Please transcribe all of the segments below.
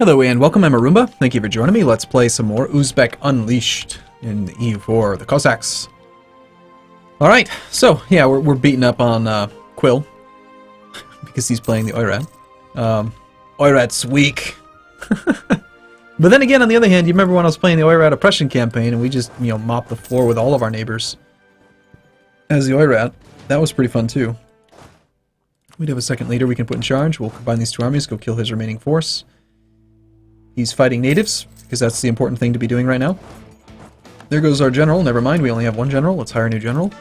Hello and welcome, I'm Arumba. Thank you for joining me. Let's play some more Uzbek Unleashed in the EUIV, the Cossacks. Alright, so yeah, we're beating up on Quill because he's playing the Oirat. Oirat's weak. But then again, on the other hand, you remember when I was playing the Oirat oppression campaign and we just, mopped the floor with all of our neighbors as the Oirat. That was pretty fun too. We'd have a second leader we can put in charge. We'll combine these two armies, go kill his remaining force. He's fighting natives, because that's the important thing to be doing right now. There goes our general. Never mind, we only have one general. Let's hire a new general.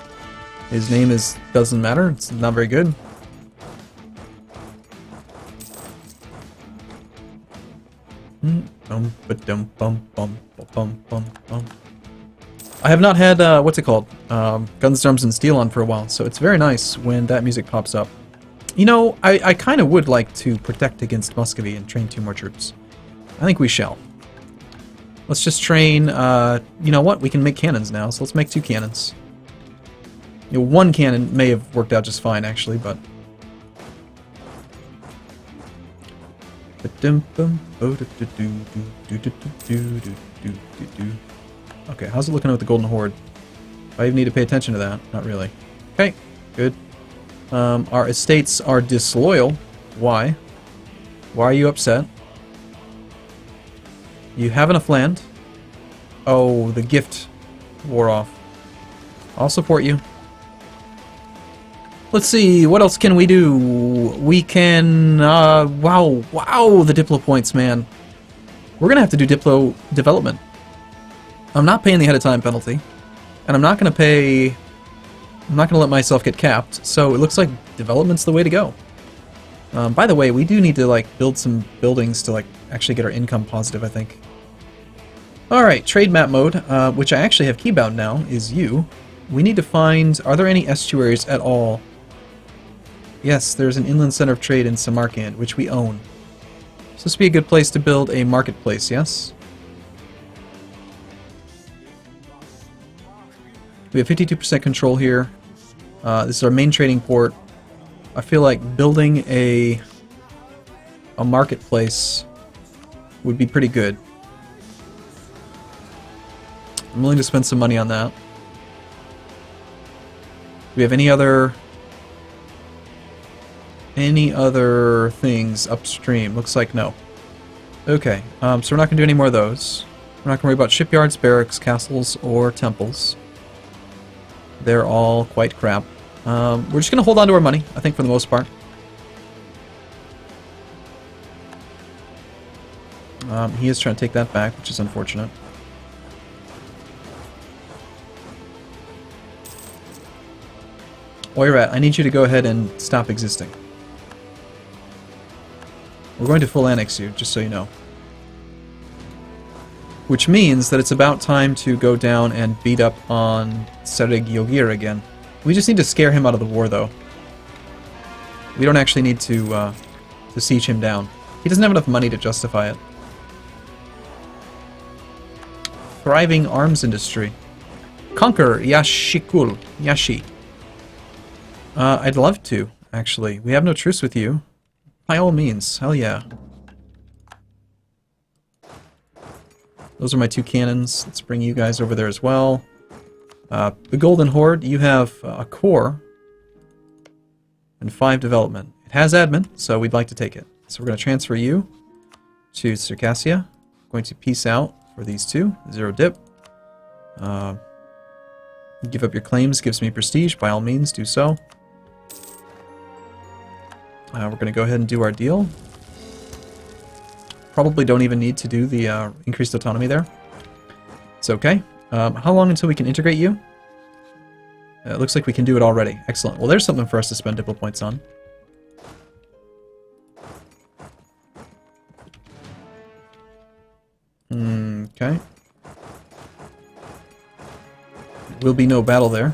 His name doesn't matter. It's not very good. I have not had, what's it called? Guns, Drums, and Steel on for a while, so it's very nice when that music pops up. You know, I kind of would like to protect against Muscovy and train 2 more troops. I think we shall. Let's just train, you know what? We can make cannons now, so let's make 2 cannons. One cannon may have worked out just fine, actually, but... Okay, how's it looking with the Golden Horde? Do I even need to pay attention to that? Not really. Okay, good. Our estates are disloyal. Why? Why are you upset? You have enough land. Oh, the gift wore off. I'll support you. Let's see, what else can we do? We can, wow, the Diplo points, man. We're gonna have to do Diplo development. I'm not paying the ahead of time penalty, and I'm not gonna let myself get capped, so it looks like development's the way to go. By the way, we do need to, build some buildings to, actually get our income positive, I think. Alright, trade map mode, which I actually have keybound now, is you. We need to find, are there any estuaries at all? Yes, there's an inland center of trade in Samarkand, which we own. So this would be a good place to build a marketplace, yes? We have 52% control here. This is our main trading port. I feel like building a marketplace would be pretty good. I'm willing to spend some money on that. Do we have any other things upstream? Looks like no. Okay, so we're not going to do any more of those. We're not going to worry about shipyards, barracks, castles, or temples. They're all quite crap. We're just going to hold on to our money, I think, for the most part. He is trying to take that back, which is unfortunate. Oirat, I need you to go ahead and stop existing. We're going to full annex you, just so you know. Which means that it's about time to go down and beat up on Sereg Yogir again. We just need to scare him out of the war, though. We don't actually need to siege him down. He doesn't have enough money to justify it. Thriving arms industry. Conquer Yashikul. Yashi. I'd love to, actually. We have no truce with you. By all means, hell yeah. Those are my 2 cannons. Let's bring you guys over there as well. The Golden Horde, you have a core and 5 development. It has admin, so we'd like to take it. So we're going to transfer you to Circassia. Going to peace out for these 2. 0 dip. Give up your claims, gives me prestige. By all means, do so. We're going to go ahead and do our deal. Probably don't even need to do the increased autonomy there. It's okay. How long until we can integrate you? It looks like we can do it already. Excellent. Well, there's something for us to spend Diplo points on. Okay. Will be no battle there.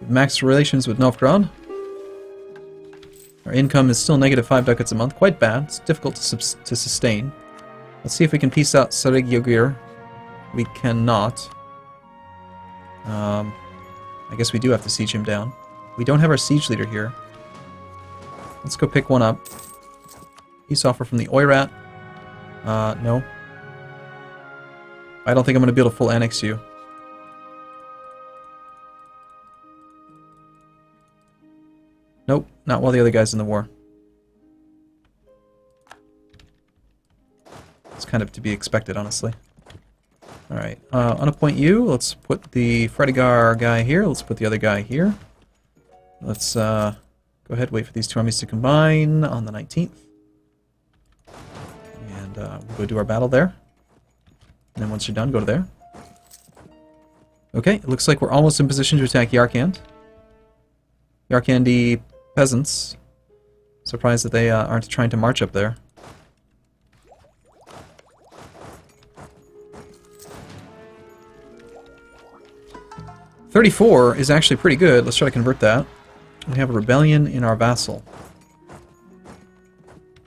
Max relations with Novgorod. Our income is still negative 5 ducats a month. Quite bad. It's difficult to sustain. Let's see if we can peace out Sereg Yogir. We cannot. I guess we do have to siege him down. We don't have our siege leader here. Let's go pick one up. Peace offer from the Oirat. No. I don't think I'm going to be able to full annex you. Nope, not while the other guy's in the war. It's kind of to be expected, honestly. Alright, unappoint you. Let's put the Fredigar guy here. Let's put the other guy here. Let's go ahead, wait for these two armies to combine on the 19th. And we'll go do our battle there. And then once you're done, go to there. Okay, it looks like we're almost in position to attack Yarkand. Yarkandi peasants. Surprised that they aren't trying to march up there. $34 is actually pretty good. Let's try to convert that. We have a rebellion in our vassal.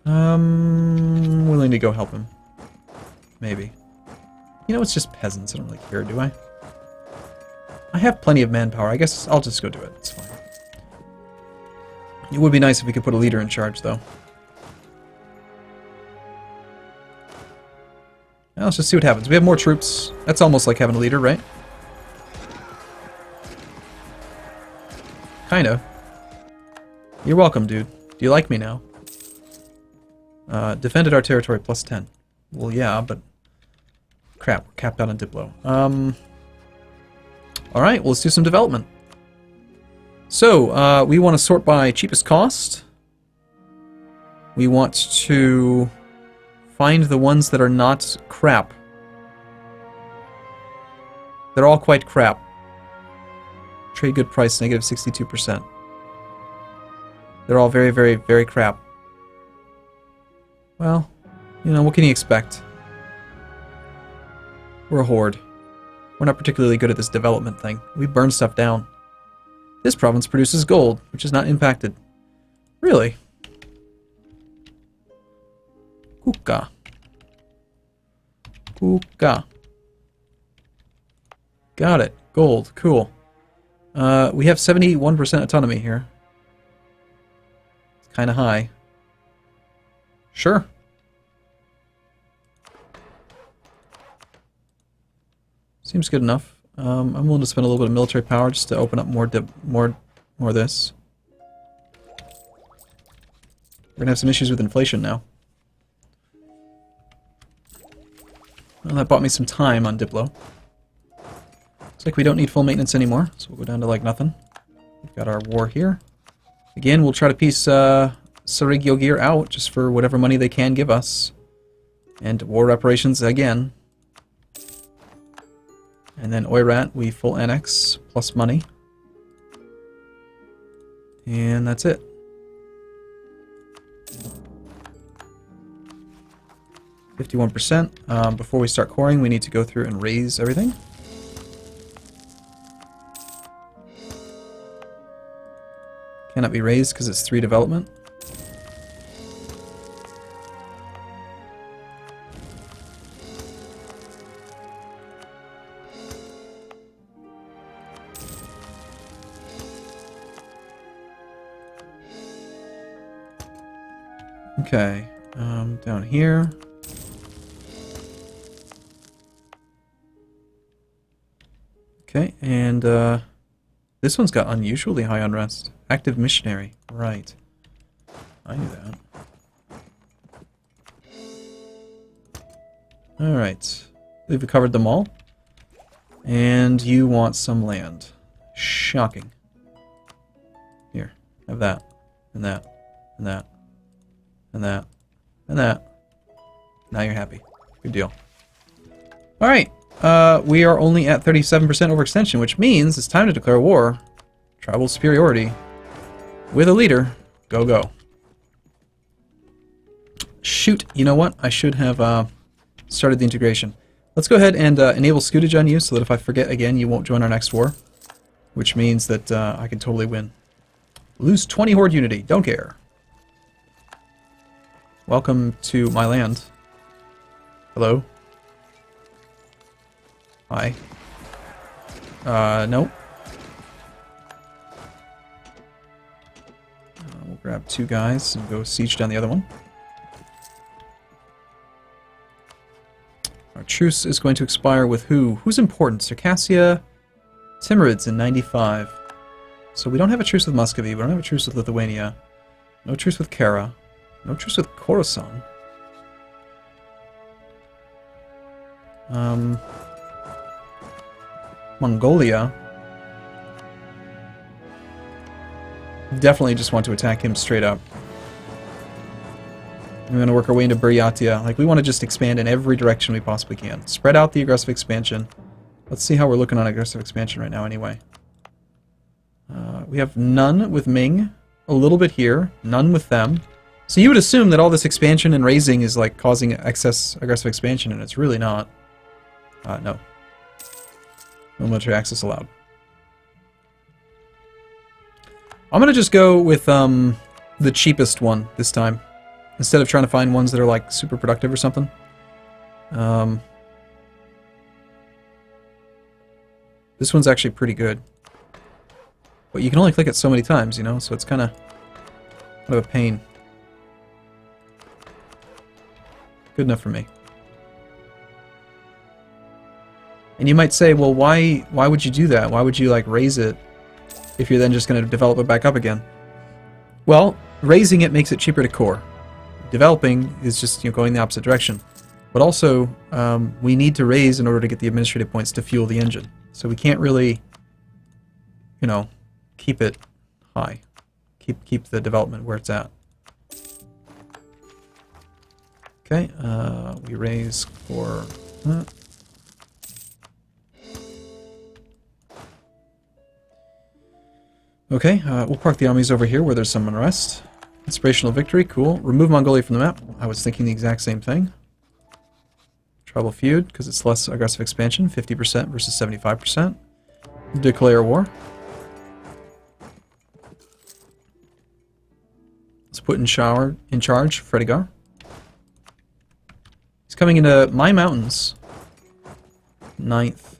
Willing to go help him. Maybe. You know, it's just peasants. I don't really care, do I? I have plenty of manpower. I guess I'll just go do it. It's fine. It would be nice if we could put a leader in charge, though. Now, let's just see what happens. We have more troops. That's almost like having a leader, right? Kind of. You're welcome, dude. Do you like me now? Defended our territory plus 10. Well, yeah, but... Crap, we're capped out on Diplo. Alright, well, let's do some development. So, we want to sort by cheapest cost. We want to find the ones that are not crap. They're all quite crap. Trade good price, negative 62%. They're all very, very, very crap. Well, you know, what can you expect? We're a horde. We're not particularly good at this development thing. We burn stuff down. This province produces gold, which is not impacted. Really? Kuka. Kuka. Got it. Gold. Cool. We have 71% autonomy here. It's kind of high. Sure. Seems good enough. I'm willing to spend a little bit of military power just to open up more of this. We're gonna have some issues with inflation now. Well, that bought me some time on Diplo. Looks like we don't need full maintenance anymore, so we'll go down to like nothing. We've got our war here. Again, we'll try to piece Sarigyogear out just for whatever money they can give us. And war reparations again. And then Oirat, we full annex plus money. And that's it. %. Before we start coring, we need to go through and raise everything. Cannot be raised because it's 3 development. Okay, down here. Okay, and this one's got unusually high unrest. Active missionary, right. I knew that. Alright, I believe we covered them all. And you want some land. Shocking. Here, have that, and that, and that. And that. And that. Now you're happy. Good deal. Alright. We are only at 37% overextension, which means it's time to declare war. Tribal superiority. With a leader. Go, go. Shoot. You know what? I should have started the integration. Let's go ahead and enable scutage on you so that if I forget again, you won't join our next war. Which means that I can totally win. Lose 20 horde unity. Don't care. Welcome to my land. Hello? Hi. Nope. We'll grab 2 guys and go siege down the other one. Our truce is going to expire with who? Who's important? Circassia, Timurids in 95. So we don't have a truce with Muscovy, we don't have a truce with Lithuania. No truce with Kara. No truce with Khorasan. Mongolia. Definitely just want to attack him straight up. We're going to work our way into Buryatia. Like, we want to just expand in every direction we possibly can. Spread out the aggressive expansion. Let's see how we're looking on aggressive expansion right now anyway. We have none with Ming. A little bit here. None with them. So you would assume that all this expansion and raising is like causing excess aggressive expansion, and it's really not. No. No military access allowed. I'm going to just go with the cheapest one this time. Instead of trying to find ones that are like super productive or something. This one's actually pretty good. But you can only click it so many times, you know, so it's kind of a pain. Good enough for me. And you might say, well, why would you do that? Why would you like raise it if you're then just going to develop it back up again? Well, raising it makes it cheaper to core. Developing is just, you know, going the opposite direction. But also, we need to raise in order to get the administrative points to fuel the engine. So we can't really, you know, keep it high. Keep the development where it's at. Okay, we raise for... Okay, we'll park the armies over here where there's some unrest. Inspirational victory, cool. Remove Mongolia from the map. I was thinking the exact same thing. Tribal feud, because it's less aggressive expansion, 50% versus 75%. Declare war. Let's put in charge Fredigar. He's coming into my mountains 9th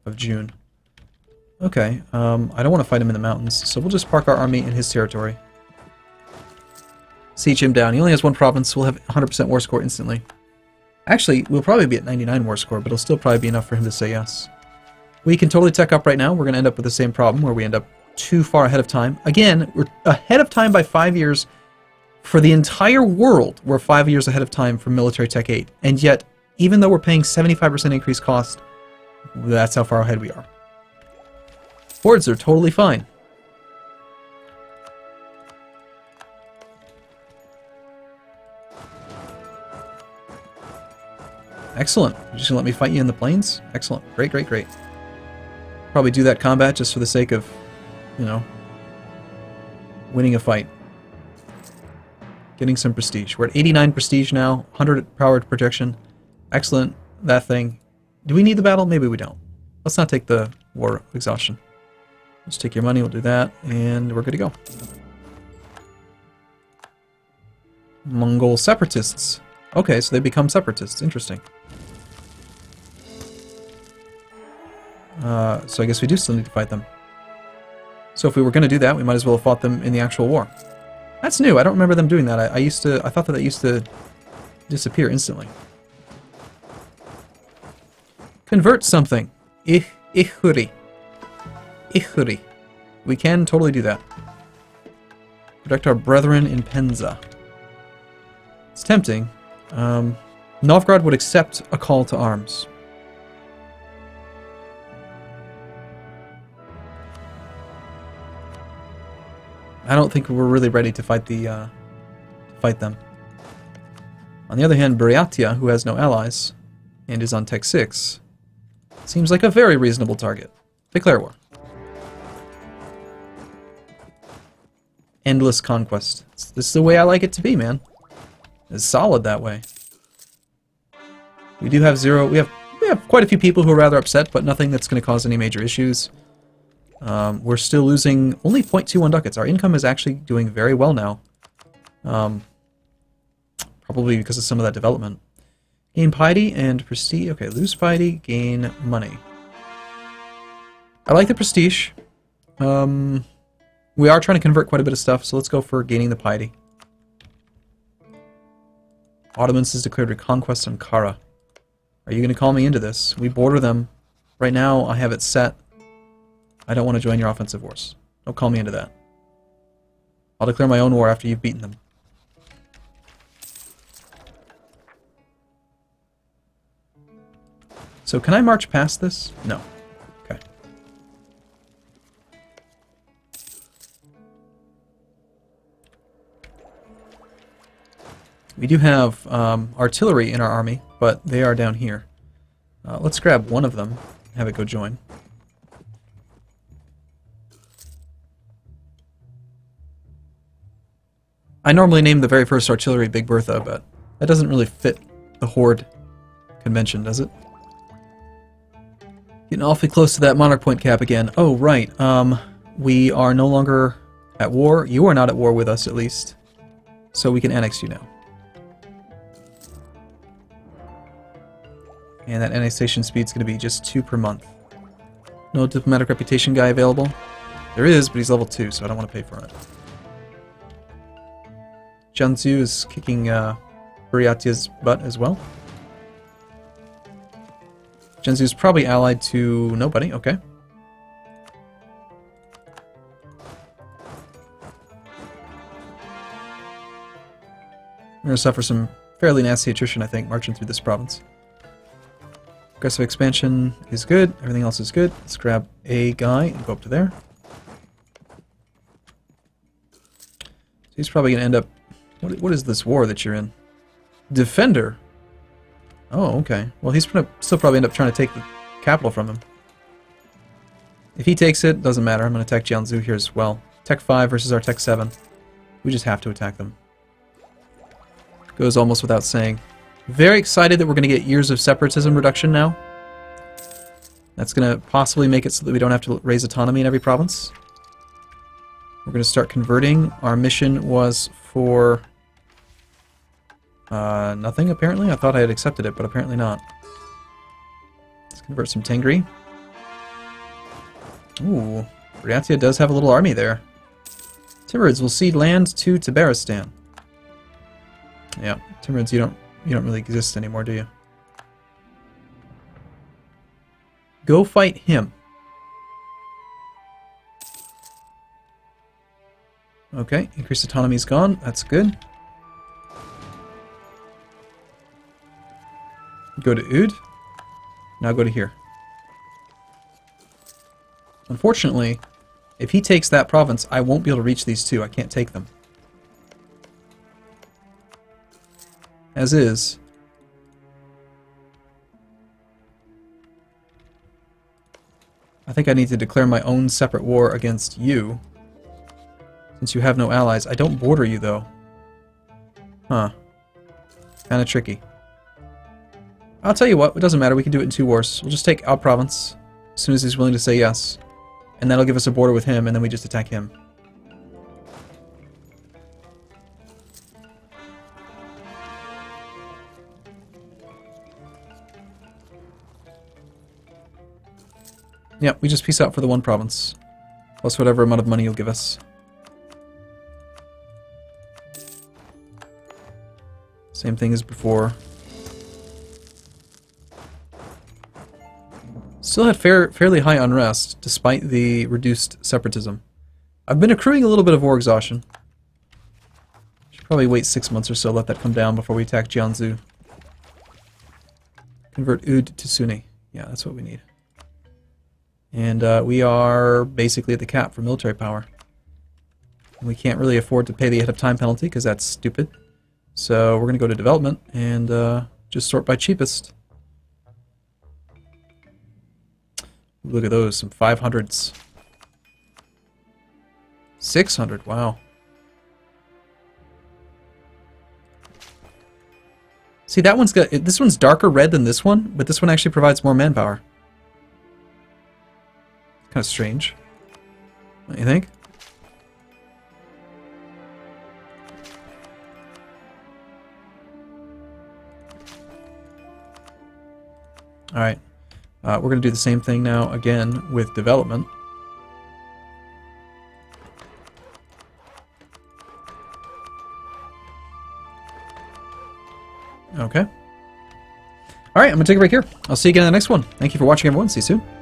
of June. Okay, I don't want to fight him in the mountains, so we'll just park our army in his territory. Siege him down. He only has one province, so we'll have 100% war score instantly. Actually, we'll probably be at 99 war score, but it'll still probably be enough for him to say yes. We can totally tech up right now. We're going to end up with the same problem, where we end up too far ahead of time. Again, we're ahead of time by 5 years. For the entire world, we're 5 years ahead of time for military tech 8. And yet, even though we're paying 75% increased cost, that's how far ahead we are. Hordes are totally fine. Excellent. You're just gonna let me fight you in the plains? Excellent. Great, great, great. Probably do that combat just for the sake of, you know, winning a fight. Getting some prestige. We're at 89 prestige now, 100 powered projection. Excellent. That thing. Do we need the battle? Maybe we don't. Let's not take the war exhaustion. Let's take your money, we'll do that, and we're good to go. Mongol separatists. Okay, so they become separatists. Interesting. So I guess we do still need to fight them. So if we were going to do that, we might as well have fought them in the actual war. That's new. I don't remember them doing that. I thought that used to disappear instantly. Convert something. Ihuri. Ihuri. We can totally do that. Protect our brethren in Penza. It's tempting. Novgorod would accept a call to arms. I don't think we're really ready to fight them. On the other hand, Buryatia, who has no allies and is on Tech 6, seems like a very reasonable target. Declare war. Endless conquest. This is the way I like it to be, man. It's solid that way. We do have we have quite a few people who are rather upset, but nothing that's going to cause any major issues. We're still losing only 0.21 ducats. Our income is actually doing very well now. Probably because of some of that development. Gain piety and prestige. Okay, lose piety, gain money. I like the prestige. We are trying to convert quite a bit of stuff, so let's go for gaining the piety. Ottomans has declared reconquest on Kara. Are you going to call me into this? We border them. Right now, I have it set. I don't want to join your offensive wars. Don't call me into that. I'll declare my own war after you've beaten them. So can I march past this? No. Okay. We do have artillery in our army, but they are down here. Let's grab one of them and have it go join. I normally name the very first artillery Big Bertha, but that doesn't really fit the horde convention, does it? Getting awfully close to that monarch point cap again. Oh, right. We are no longer at war. You are not at war with us, at least. So we can annex you now. And that annexation speed is going to be just 2 per month. No diplomatic reputation guy available? There is, but he's level 2, so I don't want to pay for it. Jiangsu is kicking Buryatia's butt as well. Jiangsu is probably allied to nobody, okay. We're going to suffer some fairly nasty attrition, I think, marching through this province. Aggressive expansion is good. Everything else is good. Let's grab a guy and go up to there. So he's probably going to end up... What is this war that you're in? Defender? Oh, okay. Well, he's going to still probably end up trying to take the capital from him. If he takes it, doesn't matter. I'm going to attack Jiangsu here as well. Tech 5 versus our Tech 7. We just have to attack them. Goes almost without saying. Very excited that we're going to get years of separatism reduction now. That's going to possibly make it so that we don't have to raise autonomy in every province. We're going to start converting. Our mission was for nothing, apparently. I thought I had accepted it, but apparently not. Let's convert some Tengri. Ooh, Buryatia does have a little army there. Timurids will cede land to Tabaristan. Yeah, Timurids, you don't really exist anymore, do you? Go fight him. Okay, increased autonomy is gone. That's good. Go to Oud. Now go to here. Unfortunately, if he takes that province, I won't be able to reach these two. I can't take them. As is. I think I need to declare my own separate war against you. Since you have no allies. I don't border you, though. Huh. Kinda tricky. I'll tell you what, it doesn't matter. We can do it in 2 wars. We'll just take our province as soon as he's willing to say yes. And that'll give us a border with him, and then we just attack him. Yeah, we just peace out for the 1 province. Plus whatever amount of money you'll give us. Same thing as before. Still had fairly high unrest, despite the reduced separatism. I've been accruing a little bit of war exhaustion. Should probably wait 6 months or so, let that come down before we attack Jiangsu. Convert Oud to Sunni. Yeah, that's what we need. And we are basically at the cap for military power. We can't really afford to pay the ahead-of-time penalty, because that's stupid. So we're going to go to development and just sort by cheapest. Look at those, some 500s. 600, wow. See, that one's got, this one's darker red than this one, but this one actually provides more manpower. Kind of strange. Don't you think? Alright. We're going to do the same thing now again with development. Okay. Alright, I'm going to take a break here. I'll see you again in the next one. Thank you for watching, everyone. See you soon.